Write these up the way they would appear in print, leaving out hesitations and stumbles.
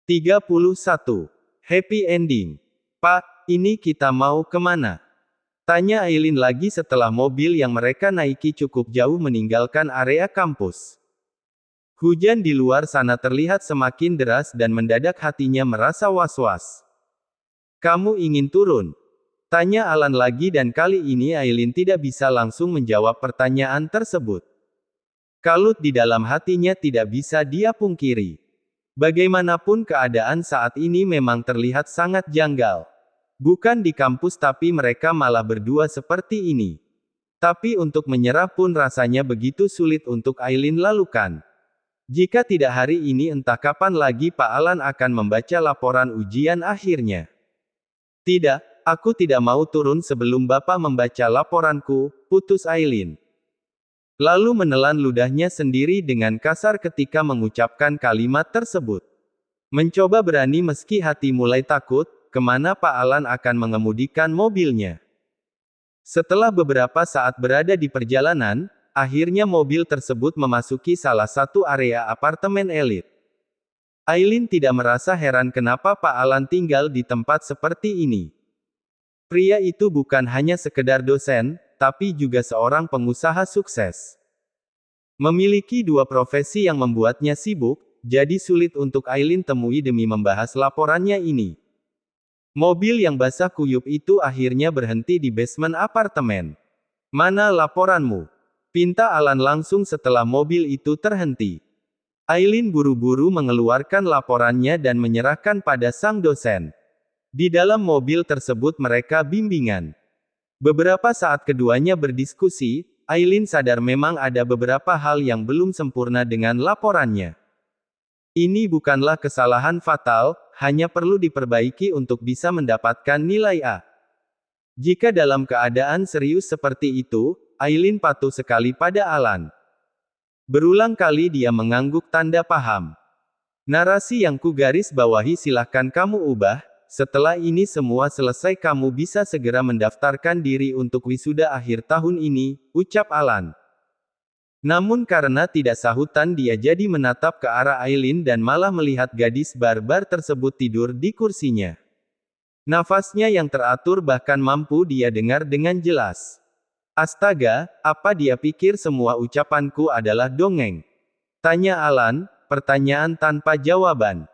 31. Happy ending. Pak, ini kita mau kemana? Tanya Aileen lagi setelah mobil yang mereka naiki cukup jauh meninggalkan area kampus. Hujan di luar sana terlihat semakin deras dan mendadak hatinya merasa was-was. Kamu ingin turun? Tanya Alan lagi dan kali ini Aileen tidak bisa langsung menjawab pertanyaan tersebut. Kalut di dalam hatinya tidak bisa dia pungkiri. Bagaimanapun keadaan saat ini memang terlihat sangat janggal. Bukan di kampus tapi mereka malah berdua seperti ini. Tapi untuk menyerah pun rasanya begitu sulit untuk Aileen lakukan. Jika tidak hari ini entah kapan lagi Pak Alan akan membaca laporan ujian akhirnya. Tidak, aku tidak mau turun sebelum Bapak membaca laporanku, putus Aileen. Lalu menelan ludahnya sendiri dengan kasar ketika mengucapkan kalimat tersebut. Mencoba berani meski hati mulai takut, kemana Pak Alan akan mengemudikan mobilnya. Setelah beberapa saat berada di perjalanan, akhirnya mobil tersebut memasuki salah satu area apartemen elit. Aileen tidak merasa heran kenapa Pak Alan tinggal di tempat seperti ini. Pria itu bukan hanya sekedar dosen, tapi juga seorang pengusaha sukses. Memiliki dua profesi yang membuatnya sibuk, jadi sulit untuk Aileen temui demi membahas laporannya ini. Mobil yang basah kuyup itu akhirnya berhenti di basement apartemen. Mana laporanmu? Pinta Alan langsung setelah mobil itu terhenti. Aileen buru-buru mengeluarkan laporannya dan menyerahkan pada sang dosen. Di dalam mobil tersebut mereka bimbingan. Beberapa saat keduanya berdiskusi, Aileen sadar memang ada beberapa hal yang belum sempurna dengan laporannya. Ini bukanlah kesalahan fatal, hanya perlu diperbaiki untuk bisa mendapatkan nilai A. Jika dalam keadaan serius seperti itu, Aileen patuh sekali pada Alan. Berulang kali dia mengangguk tanda paham. Narasi yang ku garis bawahi silahkan kamu ubah. Setelah ini semua selesai kamu bisa segera mendaftarkan diri untuk wisuda akhir tahun ini, ucap Alan. Namun karena tidak sahutan dia jadi menatap ke arah Aileen dan malah melihat gadis barbar tersebut tidur di kursinya. Nafasnya yang teratur bahkan mampu dia dengar dengan jelas. Astaga, apa dia pikir semua ucapanku adalah dongeng? Tanya Alan, pertanyaan tanpa jawaban.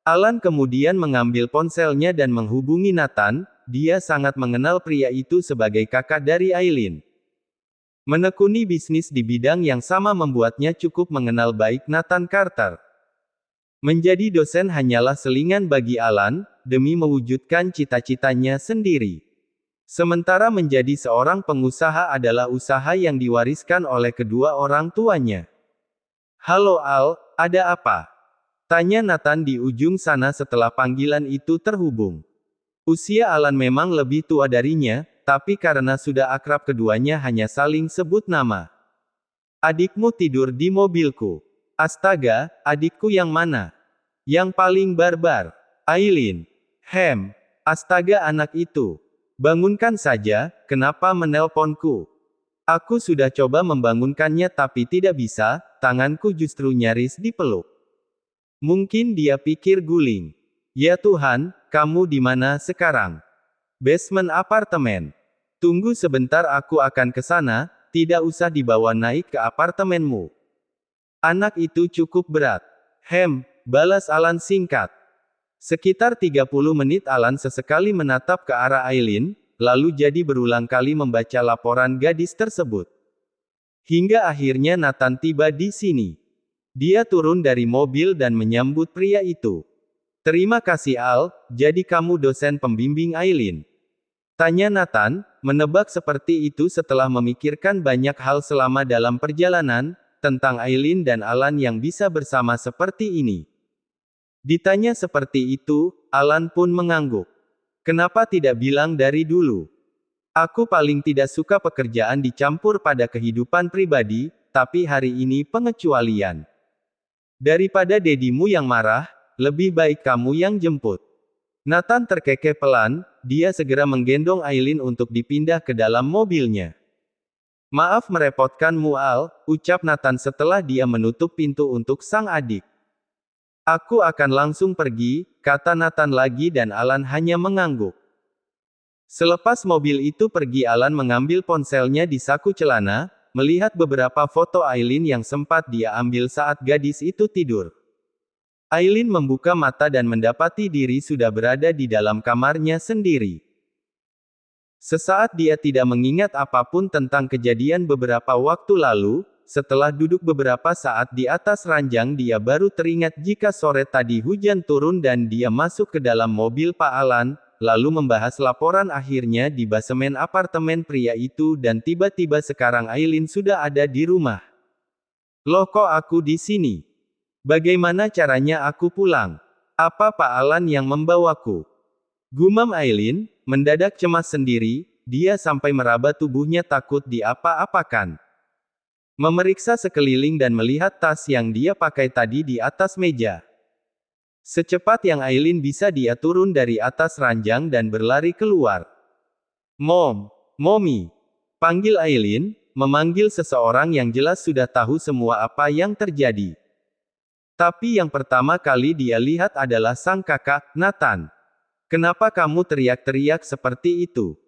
Alan kemudian mengambil ponselnya dan menghubungi Nathan, dia sangat mengenal pria itu sebagai kakak dari Aileen. Menekuni bisnis di bidang yang sama membuatnya cukup mengenal baik Nathan Carter. Menjadi dosen hanyalah selingan bagi Alan, demi mewujudkan cita-citanya sendiri. Sementara menjadi seorang pengusaha adalah usaha yang diwariskan oleh kedua orang tuanya. Halo Al, ada apa? Tanya Nathan di ujung sana setelah panggilan itu terhubung. Usia Alan memang lebih tua darinya, tapi karena sudah akrab keduanya hanya saling sebut nama. Adikmu tidur di mobilku. Astaga, adikku yang mana? Yang paling barbar. Aileen. Astaga anak itu. Bangunkan saja, kenapa menelponku? Aku sudah coba membangunkannya tapi tidak bisa, tanganku justru nyaris dipeluk. Mungkin dia pikir guling. Ya Tuhan, kamu di mana sekarang? Basement apartemen. Tunggu sebentar aku akan ke sana, tidak usah dibawa naik ke apartemenmu. Anak itu cukup berat. Balas Alan singkat. Sekitar 30 menit Alan sesekali menatap ke arah Aileen, lalu jadi berulang kali membaca laporan gadis tersebut. Hingga akhirnya Nathan tiba di sini. Dia turun dari mobil dan menyambut pria itu. Terima kasih Al, jadi kamu dosen pembimbing Aileen? Tanya Nathan, menebak seperti itu setelah memikirkan banyak hal selama dalam perjalanan, tentang Aileen dan Alan yang bisa bersama seperti ini. Ditanya seperti itu, Alan pun mengangguk. Kenapa tidak bilang dari dulu? Aku paling tidak suka pekerjaan dicampur pada kehidupan pribadi, tapi hari ini pengecualian. Daripada dedimu yang marah, lebih baik kamu yang jemput. Nathan terkekeh pelan, dia segera menggendong Aileen untuk dipindah ke dalam mobilnya. Maaf merepotkanmu Al, ucap Nathan setelah dia menutup pintu untuk sang adik. Aku akan langsung pergi, kata Nathan lagi dan Alan hanya mengangguk. Selepas mobil itu pergi Alan mengambil ponselnya di saku celana, melihat beberapa foto Aileen yang sempat dia ambil saat gadis itu tidur. Aileen membuka mata dan mendapati diri sudah berada di dalam kamarnya sendiri. Sesaat dia tidak mengingat apapun tentang kejadian beberapa waktu lalu, setelah duduk beberapa saat di atas ranjang dia baru teringat jika sore tadi hujan turun dan dia masuk ke dalam mobil Pak Alan, lalu membahas laporan akhirnya di basemen apartemen pria itu dan tiba-tiba sekarang Aileen sudah ada di rumah. Loh kok aku di sini? Bagaimana caranya aku pulang? Apa Pak Alan yang membawaku? Gumam Aileen, mendadak cemas sendiri, dia sampai meraba tubuhnya takut diapa-apakan. Memeriksa sekeliling dan melihat tas yang dia pakai tadi di atas meja. Secepat yang Aileen bisa dia turun dari atas ranjang dan berlari keluar. Mommy. Panggil Aileen, memanggil seseorang yang jelas sudah tahu semua apa yang terjadi. Tapi yang pertama kali dia lihat adalah sang kakak, Nathan. Kenapa kamu teriak-teriak seperti itu?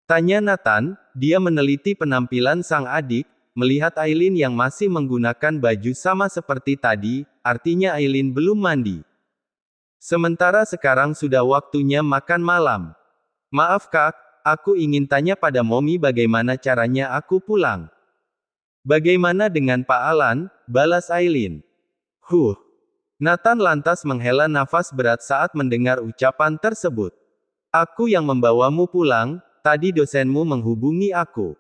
Tanya Nathan, dia meneliti penampilan sang adik, melihat Aileen yang masih menggunakan baju sama seperti tadi, artinya Aileen belum mandi. Sementara sekarang sudah waktunya makan malam. Maaf kak, aku ingin tanya pada Mommy bagaimana caranya aku pulang. Bagaimana dengan Pak Alan, balas Aileen. Nathan lantas menghela nafas berat saat mendengar ucapan tersebut. Aku yang membawamu pulang, tadi dosenmu menghubungi aku.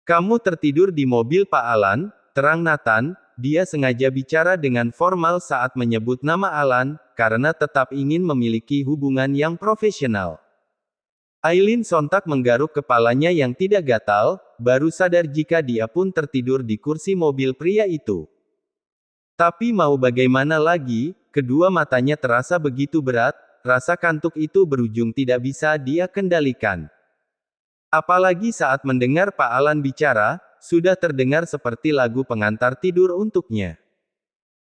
Kamu tertidur di mobil Pak Alan, terang Nathan, dia sengaja bicara dengan formal saat menyebut nama Alan, karena tetap ingin memiliki hubungan yang profesional. Aileen sontak menggaruk kepalanya yang tidak gatal, baru sadar jika dia pun tertidur di kursi mobil pria itu. Tapi mau bagaimana lagi, kedua matanya terasa begitu berat, rasa kantuk itu berujung tidak bisa dia kendalikan. Apalagi saat mendengar Pak Alan bicara, sudah terdengar seperti lagu pengantar tidur untuknya.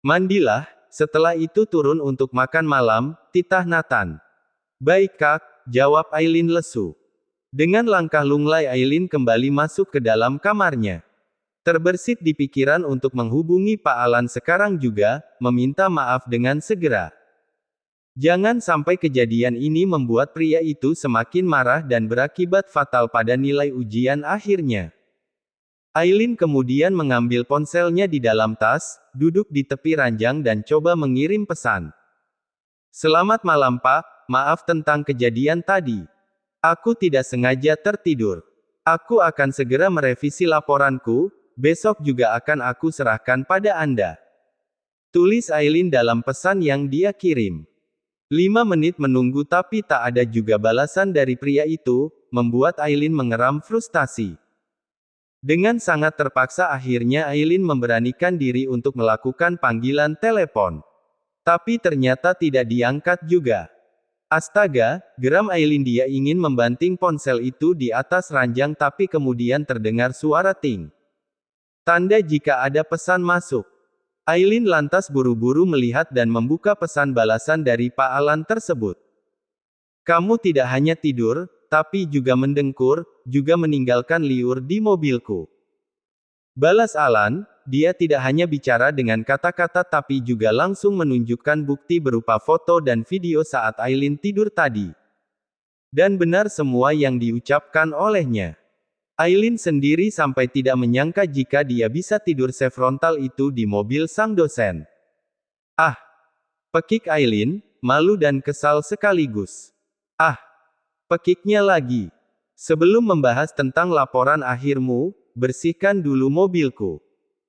Mandilah, setelah itu turun untuk makan malam, titah Nathan. Baik kak, jawab Aileen lesu. Dengan langkah lunglai Aileen kembali masuk ke dalam kamarnya. Terbersit di pikiran untuk menghubungi Pak Alan sekarang juga, meminta maaf dengan segera. Jangan sampai kejadian ini membuat pria itu semakin marah dan berakibat fatal pada nilai ujian akhirnya. Aileen kemudian mengambil ponselnya di dalam tas, duduk di tepi ranjang dan coba mengirim pesan. Selamat malam Pak, maaf tentang kejadian tadi. Aku tidak sengaja tertidur. Aku akan segera merevisi laporanku. Besok juga akan aku serahkan pada Anda. Tulis Aileen dalam pesan yang dia kirim. 5 menit menunggu tapi tak ada juga balasan dari pria itu, membuat Aileen mengeram frustasi. Dengan sangat terpaksa akhirnya Aileen memberanikan diri untuk melakukan panggilan telepon. Tapi ternyata tidak diangkat juga. Astaga, geram Aileen, dia ingin membanting ponsel itu di atas ranjang tapi kemudian terdengar suara ting. Tanda jika ada pesan masuk. Aileen lantas buru-buru melihat dan membuka pesan balasan dari Pak Alan tersebut. Kamu tidak hanya tidur, tapi juga mendengkur, juga meninggalkan liur di mobilku. Balas Alan, dia tidak hanya bicara dengan kata-kata tapi juga langsung menunjukkan bukti berupa foto dan video saat Aileen tidur tadi. Dan benar semua yang diucapkan olehnya. Aileen sendiri sampai tidak menyangka jika dia bisa tidur sefrontal itu di mobil sang dosen. Ah! Pekik Aileen, malu dan kesal sekaligus. Ah! Pekiknya lagi. Sebelum membahas tentang laporan akhirmu, bersihkan dulu mobilku.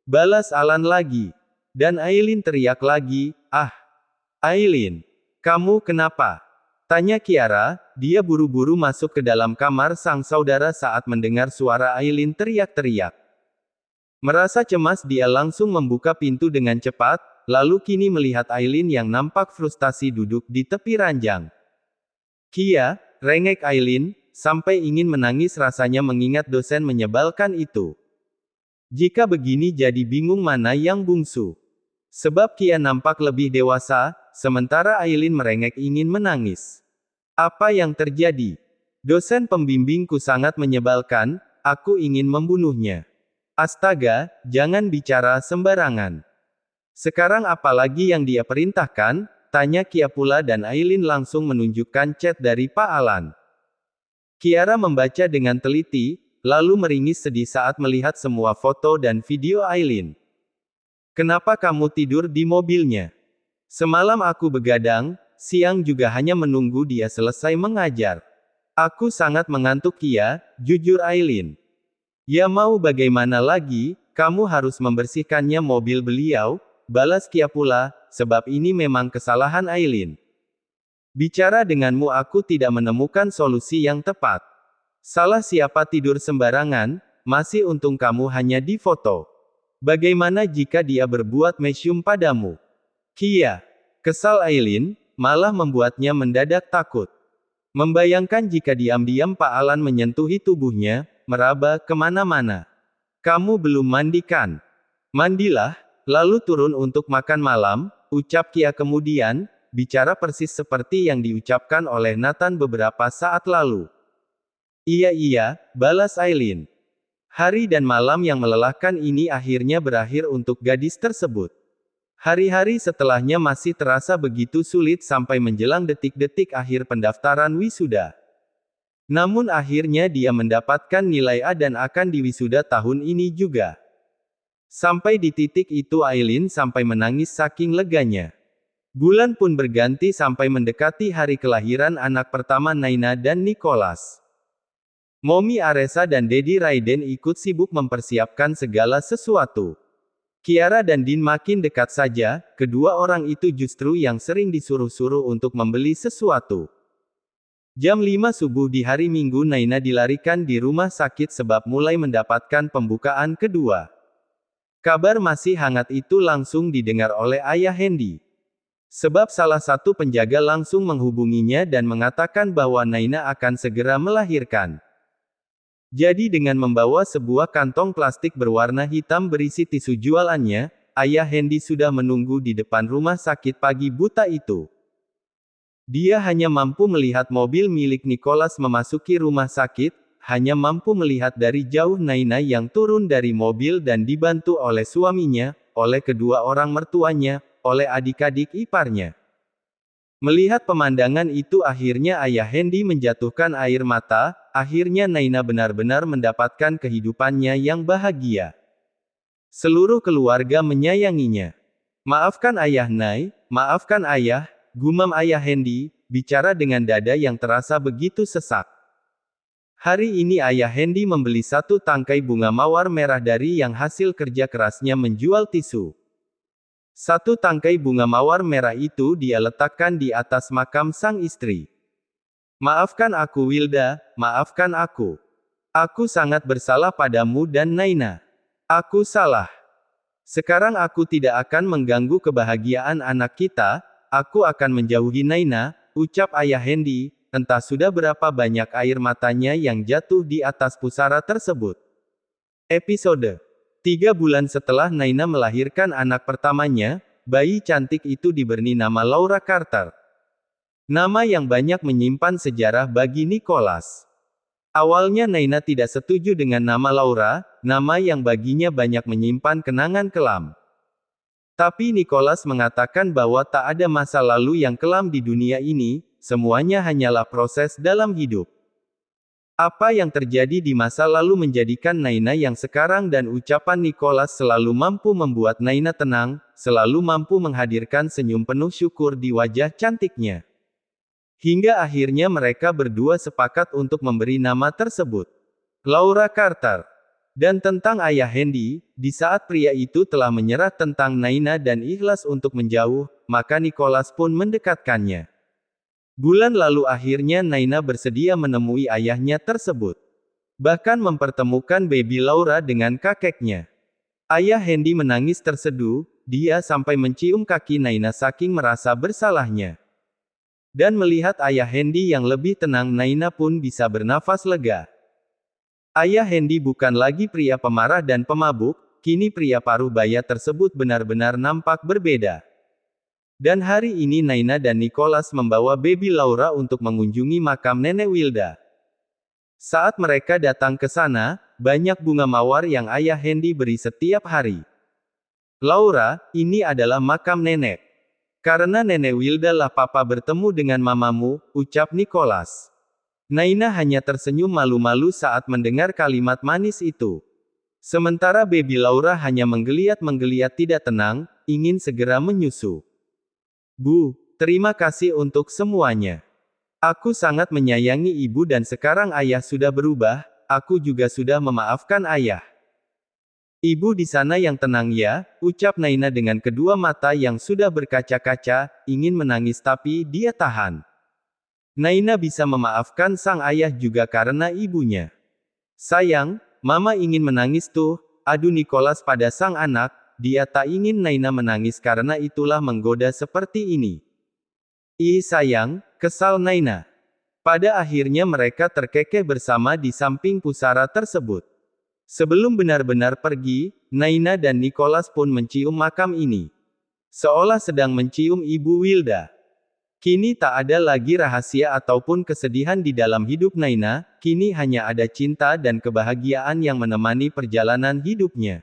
Balas Alan lagi. Dan Aileen teriak lagi, ah! Aileen! Kamu kenapa? Tanya Kiara, dia buru-buru masuk ke dalam kamar sang saudara saat mendengar suara Aileen teriak-teriak. Merasa cemas dia langsung membuka pintu dengan cepat, lalu kini melihat Aileen yang nampak frustasi duduk di tepi ranjang. Kia, rengek Aileen, sampai ingin menangis rasanya mengingat dosen menyebalkan itu. Jika begini jadi bingung mana yang bungsu. Sebab Kia nampak lebih dewasa, sementara Aileen merengek ingin menangis. Apa yang terjadi? Dosen pembimbingku sangat menyebalkan, aku ingin membunuhnya. Astaga, jangan bicara sembarangan. Sekarang apalagi yang dia perintahkan? Tanya Kia pula dan Aileen langsung menunjukkan chat dari Pak Alan. Kiara membaca dengan teliti, lalu meringis sedih saat melihat semua foto dan video Aileen. Kenapa kamu tidur di mobilnya? Semalam aku begadang, siang juga hanya menunggu dia selesai mengajar. Aku sangat mengantuk Kia, jujur Aileen. Ya mau bagaimana lagi, kamu harus membersihkannya mobil beliau, balas Kia pula, sebab ini memang kesalahan Aileen. Bicara denganmu aku tidak menemukan solusi yang tepat. Salah siapa tidur sembarangan, masih untung kamu hanya difoto. Bagaimana jika dia berbuat mesum padamu? Kia. Kesal Aileen, malah membuatnya mendadak takut. Membayangkan jika diam-diam Pak Alan menyentuhi tubuhnya, meraba kemana-mana. Kamu belum mandi kan? Mandilah, lalu turun untuk makan malam, ucap Kia kemudian, bicara persis seperti yang diucapkan oleh Nathan beberapa saat lalu. Iya, balas Aileen. Hari dan malam yang melelahkan ini akhirnya berakhir untuk gadis tersebut. Hari-hari setelahnya masih terasa begitu sulit sampai menjelang detik-detik akhir pendaftaran wisuda. Namun akhirnya dia mendapatkan nilai A dan akan diwisuda tahun ini juga. Sampai di titik itu Aileen sampai menangis saking leganya. Bulan pun berganti sampai mendekati hari kelahiran anak pertama Naina dan Nicholas. Mommy Aresa dan Daddy Raiden ikut sibuk mempersiapkan segala sesuatu. Kiara dan Dean makin dekat saja, kedua orang itu justru yang sering disuruh-suruh untuk membeli sesuatu. Jam 5 subuh di hari Minggu Naina dilarikan di rumah sakit sebab mulai mendapatkan pembukaan kedua. Kabar masih hangat itu langsung didengar oleh ayah Hendy. Sebab salah satu penjaga langsung menghubunginya dan mengatakan bahwa Naina akan segera melahirkan. Jadi dengan membawa sebuah kantong plastik berwarna hitam berisi tisu jualannya, ayah Hendy sudah menunggu di depan rumah sakit pagi buta itu. Dia hanya mampu melihat mobil milik Nicholas memasuki rumah sakit, hanya mampu melihat dari jauh Naina yang turun dari mobil dan dibantu oleh suaminya, oleh kedua orang mertuanya, oleh adik-adik iparnya. Melihat pemandangan itu akhirnya ayah Hendy menjatuhkan air mata, akhirnya Naina benar-benar mendapatkan kehidupannya yang bahagia. Seluruh keluarga menyayanginya. Maafkan ayah Nay, maafkan ayah, gumam ayah Hendy, bicara dengan dada yang terasa begitu sesak. Hari ini ayah Hendy membeli satu tangkai bunga mawar merah dari yang hasil kerja kerasnya menjual tisu. Satu tangkai bunga mawar merah itu dia letakkan di atas makam sang istri. Maafkan aku Wilda, maafkan aku. Aku sangat bersalah padamu dan Naina. Aku salah. Sekarang aku tidak akan mengganggu kebahagiaan anak kita, aku akan menjauhi Naina, ucap ayah Hendy, entah sudah berapa banyak air matanya yang jatuh di atas pusara tersebut. Episode 3 bulan setelah Naina melahirkan anak pertamanya, bayi cantik itu diberi nama Laura Carter. Nama yang banyak menyimpan sejarah bagi Nicholas. Awalnya Naina tidak setuju dengan nama Laura, nama yang baginya banyak menyimpan kenangan kelam. Tapi Nicholas mengatakan bahwa tak ada masa lalu yang kelam di dunia ini, semuanya hanyalah proses dalam hidup. Apa yang terjadi di masa lalu menjadikan Naina yang sekarang dan ucapan Nicholas selalu mampu membuat Naina tenang, selalu mampu menghadirkan senyum penuh syukur di wajah cantiknya. Hingga akhirnya mereka berdua sepakat untuk memberi nama tersebut. Laura Carter. Dan tentang ayah Hendy, di saat pria itu telah menyerah tentang Naina dan ikhlas untuk menjauh, maka Nicholas pun mendekatkannya. Bulan lalu akhirnya Naina bersedia menemui ayahnya tersebut. Bahkan mempertemukan baby Laura dengan kakeknya. Ayah Hendy menangis terseduh, dia sampai mencium kaki Naina saking merasa bersalahnya. Dan melihat ayah Hendy yang lebih tenang Naina pun bisa bernafas lega. Ayah Hendy bukan lagi pria pemarah dan pemabuk, kini pria paruh baya tersebut benar-benar nampak berbeda. Dan hari ini Naina dan Nicholas membawa baby Laura untuk mengunjungi makam Nenek Wilda. Saat mereka datang ke sana, banyak bunga mawar yang ayah Hendy beri setiap hari. Laura, ini adalah makam nenek. Karena Nenek Wilda lah papa bertemu dengan mamamu, ucap Nicholas. Naina hanya tersenyum malu-malu saat mendengar kalimat manis itu. Sementara baby Laura hanya menggeliat-menggeliat tidak tenang, ingin segera menyusu. Bu, terima kasih untuk semuanya. Aku sangat menyayangi ibu dan sekarang ayah sudah berubah, aku juga sudah memaafkan ayah. Ibu di sana yang tenang ya, ucap Naina dengan kedua mata yang sudah berkaca-kaca, ingin menangis tapi dia tahan. Naina bisa memaafkan sang ayah juga karena ibunya. Sayang, mama ingin menangis tuh, adu Nicholas pada sang anak. Dia tak ingin Naina menangis karena itulah menggoda seperti ini. Ih sayang, kesal Naina. Pada akhirnya mereka terkekeh bersama di samping pusara tersebut. Sebelum benar-benar pergi, Naina dan Nicholas pun mencium makam ini. Seolah sedang mencium Ibu Wilda. Kini tak ada lagi rahasia ataupun kesedihan di dalam hidup Naina, kini hanya ada cinta dan kebahagiaan yang menemani perjalanan hidupnya.